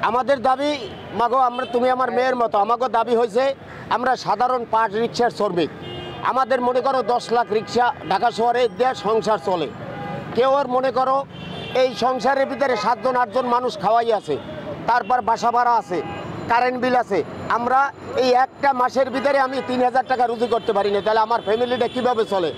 আমাদের দাবি মাগো আমরা তুমি আমার মেয়ের মতো আমাকে দাবি হয়েছে আমরা সাধারণ পাট রিক্সার শ্রমিক আমাদের মনে করো 10 লাখ রিক্সা ঢাকা শহরে দেয়া সংসার চলে কেউ আর মনে করো এই সংসারের ভিতরে 7 জন 8 জন মানুষ খাওয়াই আছে তারপর বাসা ভাড়া আছে কারেন্ট বিল আছে আমরা এই একটা মাসের ভিতরে আমি 3000 টাকা রুজি করতে পারি না তাহলে আমার ফ্যামিলিটা কিভাবে চলে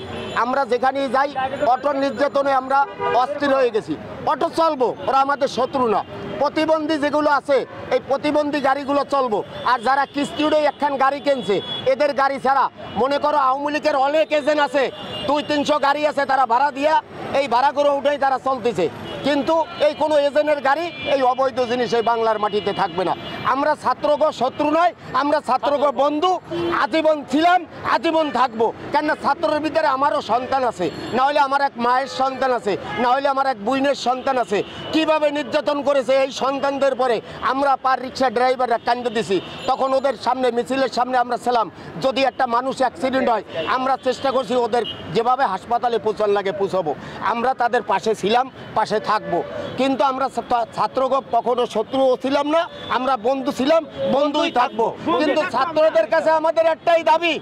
আমরা যেখানেই যাই অটো নির্যাতনে আমরা অস্থির হয়ে গেছি অটো চলবো ওরা আমাদের শত্রু না প্রতিবন্ধী যেগুলো আছে এই প্রতিবন্ধী গাড়িগুলো চলবো আর যারা কিস্তিউডে একখান গাড়ি কিনছে এদের গাড়ি ছাড়া মনে করো আওয়ামী লীগের অনেক এজেন্ট আছে 200-300 গাড়ি আছে তারা ভাড়া দিয়া এই ভাড়াগুলো উঠেই তারা চলতেছে কিন্তু এই কোনো এজেন্টের গাড়ি এই অবৈধ জিনিস এই বাংলার মাটিতে থাকবে না আমরা ছাত্রগো শত্রু নয় আমরা ছাত্রগো বন্ধু আজীবন ছিলাম আজীবন থাকবো কেননা ছাত্রের ভিতরে আমারও সন্তান আছে না হলে আমার এক মায়ের সন্তান আছে না হলে আমার এক বোনের সন্তান আছে কিভাবে নির্যাতন করেছে এই সন্তানদের পরে আমরা পার রিক্সা ড্রাইভাররা কান্দে দিছি তখন ওদের সামনে মিছিলের সামনে আমরা ছিলাম যদি একটা মানুষ অ্যাক্সিডেন্ট হয় আমরা চেষ্টা করছি ওদের যেভাবে হাসপাতালে পৌঁছান লাগে পৌঁছাবো আমরা তাদের পাশে ছিলাম পাশে থাকবো কিন্তু আমরা ছাত্রগো কখনো শত্রুও ছিলাম না আমরা বন্ধু ছিলাম বন্ধুই থাকবো কিন্তু ছাত্রদের কাছে আমাদের একটাই দাবি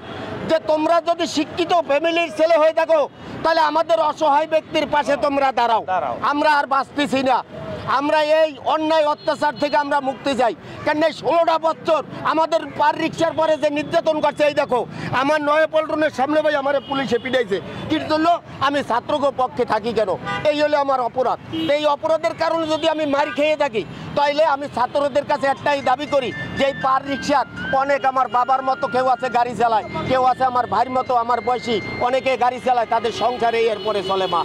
যে তোমরা যদি শিক্ষিত ফ্যামিলির ছেলে হয়ে থাকো তাহলে আমাদের অসহায় ব্যক্তির পাশে তোমরা দাঁড়াও আমরা আর বাঁচতেছি না আমরা এই অন্যায় অত্যাচার থেকে আমরা মুক্তি চাই কেন 16টা বছর আমাদের পার রিক্সার পরে যে নির্যাতন করছে এই দেখো আমার নয়াপল্টনের সামনে ভাই আমার পুলিশে পিটাইছে কির জন্য আমি ছাত্রগো পক্ষে থাকি কেন এই হলো আমার অপরাধ এই অপরাধের কারণে যদি আমি মার খেয়ে থাকি তাইলে আমি ছাত্রদের কাছে একটাই দাবি করি যে এই পার রিক্সার অনেক আমার বাবার মতো কেউ আছে গাড়ি চালায় কেউ আছে আমার ভাইয়ের মতো আমার বয়সী অনেকে গাড়ি চালায় তাদের সংসারে এরপরে চলে মা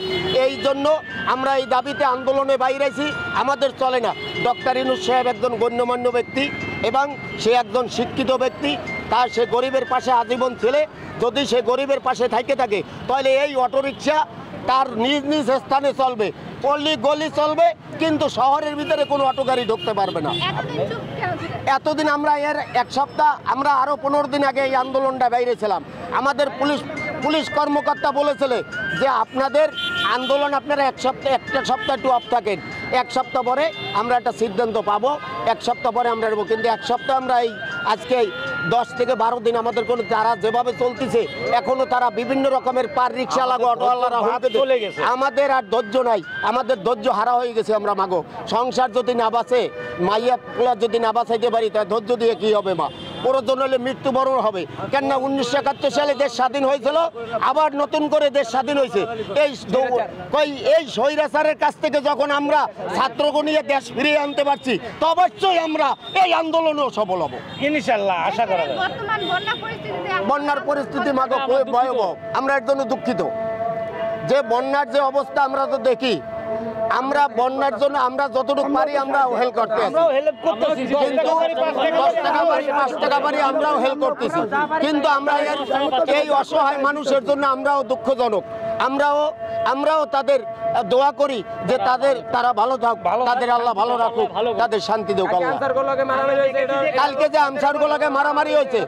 এই জন্য আমরা এই দাবিতে আন্দোলনে বাইরেছি আমাদের চলে না ডক্টর ইউনূস সাহেব একজন গণ্যমান্য ব্যক্তি এবং সে একজন শিক্ষিত ব্যক্তি তার সে গরিবের পাশে আজীবন ছেলে যদি সে গরিবের পাশে থাকে তাহলে এই অটোরিকশা তার নিজ নিজ স্থানে চলবে পল্লী গলি চলবে কিন্তু শহরের ভিতরে কোনো অটো গাড়ি ঢুকতে পারবে না এতদিন আমরা এর এক সপ্তাহ আমরা আরও 15 দিন আগে এই আন্দোলনটা বাইরে ছিলাম আমাদের পুলিশ কর্মকর্তা বলেছিল যে আপনাদের আন্দোলন আপনারা একটা সপ্তাহ একটু অফ থাকেন এক সপ্তাহ পরে আমরা একটা সিদ্ধান্ত পাবো এক সপ্তাহ পরে আমরা নেবো কিন্তু এক সপ্তাহ আমরা এই আজকে 10 থেকে 12 দিন আমাদের কোনো তারা যেভাবে চলতেছে এখনো তারা বিভিন্ন রকমের পার রিক্সা লাগো অটোওয়ালারা চলে গেছে আমাদের আর ধৈর্য নাই আমাদের ধৈর্য হারা হয়ে গেছে আমরা মাগো সংসার যদি না বাঁচে মাইয়া পোলা যদি না বাঁচাইতে পারি তাই ধৈর্য দিয়ে কি হবে মা প্রয়োজন হলে মৃত্যুবরণ হবে কেননা 1971 সালে দেশ স্বাধীন হয়েছিল আবার নতুন করে দেশ স্বাধীন হয়েছে এই স্বৈরাচারের কাছ থেকে যখন আমরা ছাত্রগণ নিয়ে দেশ ফিরিয়ে আনতে পারছি তো অবশ্যই আমরা এই আন্দোলনেও সফল হব ইনশাআল্লাহ আশা করা যায় বন্যার পরিস্থিতি মাগো ভয়াবহ আমরা এর জন্য দুঃখিত যে বন্যার যে অবস্থা আমরা তো দেখি আমরা বন্যার জন্য আমরা যতটুকু পারি আমরা হেল্প করতে কিন্তু 10 টাকা বাড়ি 5 টাকা বাড়ি আমরাও হেল্প করতেছি কিন্তু আমরা এই অসহায় মানুষের জন্য আমরাও দুঃখজনক আমরাও তাদের দোয়া করি যে তারা ভালো থাক তাদের আল্লাহ ভালো রাখুক তাদের শান্তি দেখ কালকে যে আনসারগুলোকে মারামারি হয়েছে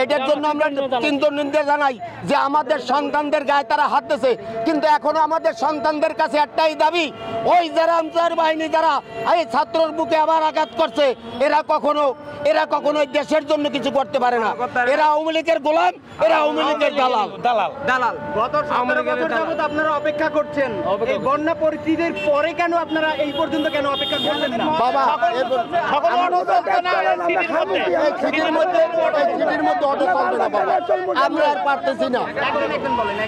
এটার জন্য আমরা কিন্তু নিন্দা জানাই যে আমাদের সন্তানদের গায়ে তারা হাত দিয়েছে কিন্তু এখনো আমাদের সন্তানদের কাছে একটাই দাবি ওই যারা আনসার বাহিনী যারা এই ছাত্রর বুকে আবার আঘাত করছে এরা কখনো দেশের জন্য কিছু করতে পারে না এরা আওয়ামী লীগের গোলাম এরা আওয়ামী লীগের দালাল গত 17 বছর যাবত আপনারা অপেক্ষা করছেন এই বন্যা পরিস্থিতির পরে কেন আপনারা এই পর্যন্ত কেন অপেক্ষা করলেন না বাবা সিটির মধ্যে অটো চলবে না বাবা আমরা আর পারতেছি না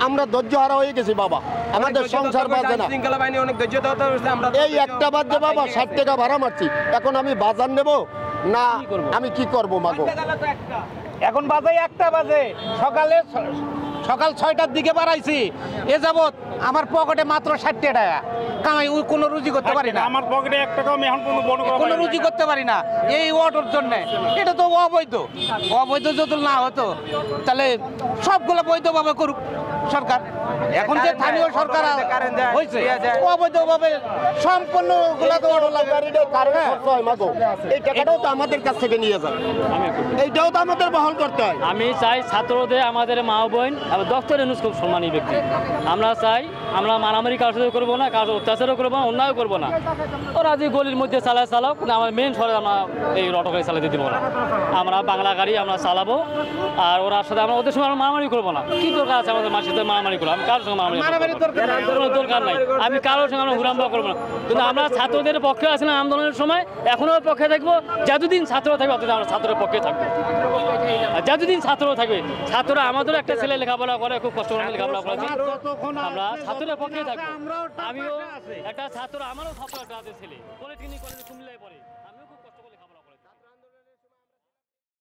আমরা ধৈর্য হারা হয়ে গেছি বাবা আমাদের সংসার বাজে না শৃঙ্খলা বাহিনী অনেক ধৈর্য ধরতে হচ্ছে আমরা এই একটা বাজে বাবা 60 টাকা ভাড়া মারছি এখন আমি বাজার নেব না আমি কি করব মাগো এখন বাজে 1টা বাজে সকাল 6টার দিকে বাড়াইছি এ যাবত আমার পকেটে মাত্র 60 টাকা কামাই কোনো রুজি করতে পারি না আমার পকেটে 1 টাকা আমি এখন কোনো রুজি করতে পারি না এই অটোর জন্য এটা তো অবৈধ যদি না হতো তাহলে সবগুলো বৈধভাবে করুক সরকার। এখন যে স্থানীয় সরকার হয়েছে অবৈধভাবে সম্পূর্ণ গুলা তো অটো লাগে। কারেন্ট খরচ হয় মাগো, এই টাকাটাও তো আমাদের কাছ থেকে নিয়ে যাবে, এইটাও তো আমাদের বহন করতে হয়। আমি চাই ছাত্রদের, আমাদের মা বোন এবং ডক্টর ইউনূস খুব সম্মানী ব্যক্তি। আমরা চাই আমরা মারামারি কারোর সাথে করবো না, কারোর অত্যাচারও করবো না, অন্যায়ও করবো না। ওরা যে গলির মধ্যে চালাও, কিন্তু আমার মেন শহরে আমরা এই অটো গাড়ি চালাতে দিব না। আমরা বাংলা গাড়ি আমরা চালাবো, আর ওরা সাথে আমরা ওদের সঙ্গে আমরা মারামারি করবো না। কি দরকার আছে আমাদের মাসের সাথে মারামারি করবো? আমি কারোর সঙ্গে মারামারি দরকার নাই, আমি কারোর সঙ্গে আমরা হুরাম্বা করবো না। কিন্তু আমরা ছাত্রদের পক্ষে আছিলাম আন্দোলনের সময়, এখনও পক্ষে থাকবো। যতদিন ছাত্র থাকবে ততদিন আমরা ছাত্রের পক্ষে থাকবো। আর যতদিন ছাত্র থাকবে, ছাত্ররা আমাদেরও একটা ছেলে লেখাপড়া করে, খুব কষ্ট করে লেখাপড়া করেছি, আমরা ছাত্রের পক্ষে থাকবো। আমিও একটা ছাত্র, আমারও ছাত্র একটা আছে ছেলে, পলিটেকনিক কলেজে কুমিল্লায় পড়ে।